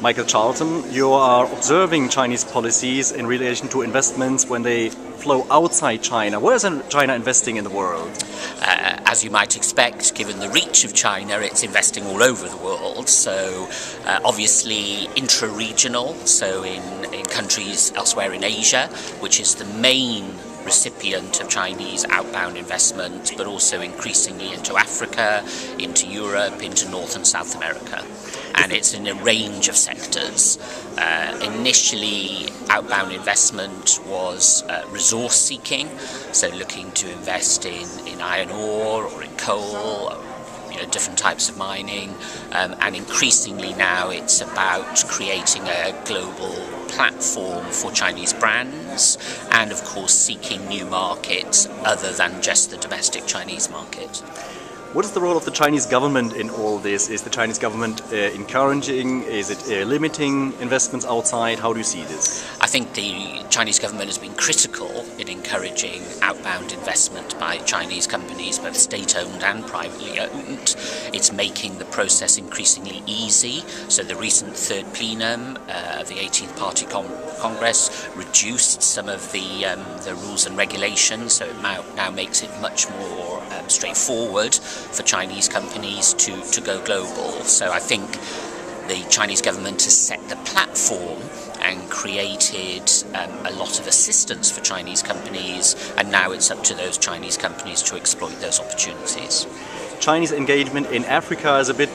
Michael Charlton, you are observing Chinese policies in relation to investments when they flow outside China. Where is China investing in the world? As you might expect, given the reach of China, it's investing all over the world. So obviously intra-regional, so in countries elsewhere in Asia, which is the main recipient of Chinese outbound investment, but also increasingly into Africa, into Europe, into North and South America. And it's in a range of sectors. Initially, outbound investment was resource seeking, so looking to invest in iron ore or in coal, or, different types of mining, and increasingly now it's about creating a global platform for Chinese brands and of course seeking new markets other than just the domestic Chinese market. What is the role of the Chinese government in all this? Is the Chinese government encouraging? Is it limiting investments outside? How do you see this? I think the Chinese government has been critical in encouraging outbound investment by Chinese companies, both state-owned and privately owned. It's making the process increasingly easy. So the recent third plenum of the 18th Party Congress reduced some of the rules and regulations, so it now makes it much more straightforward for Chinese companies to go global. So I think the Chinese government has set the platform and created a lot of assistance for Chinese companies, and now it's up to those Chinese companies to exploit those opportunities. Chinese engagement in Africa is a bit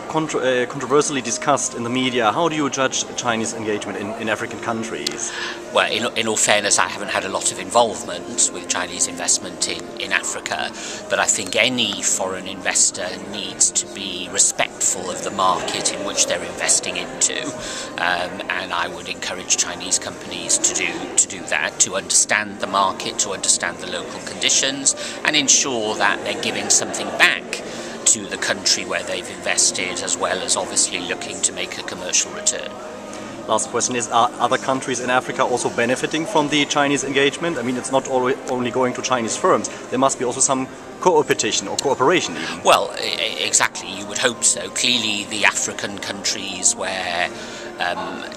controversially discussed in the media. How do you judge Chinese engagement in African countries? Well, in all fairness, I haven't had a lot of involvement with Chinese investment in Africa, but I think any foreign investor needs to be respectful of the market in which they're investing into, and I would encourage Chinese companies to do that, to understand the market, to understand the local conditions, and ensure that they're giving something back to the country where they've invested, as well as obviously looking to make a commercial return. Last question is, are other countries in Africa also benefiting from the Chinese engagement? I mean, it's not only going to Chinese firms. There must be also some co-opetition or cooperation even. Well, exactly, you would hope so. Clearly the African countries where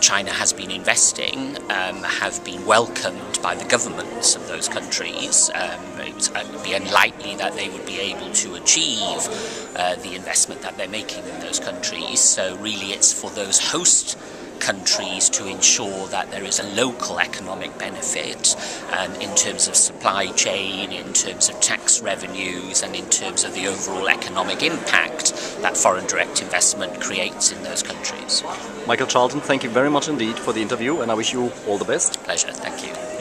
China has been investing have been welcomed by the governments of those countries. It would be unlikely that they would be able to achieve the investment that they're making in those countries. So really it's for those host countries to ensure that there is a local economic benefit in terms of supply chain, in terms of tax revenues, and in terms of the overall economic impact that foreign direct investment creates in those countries. Michael Charlton, thank you very much indeed for the interview, and I wish you all the best. Pleasure, thank you.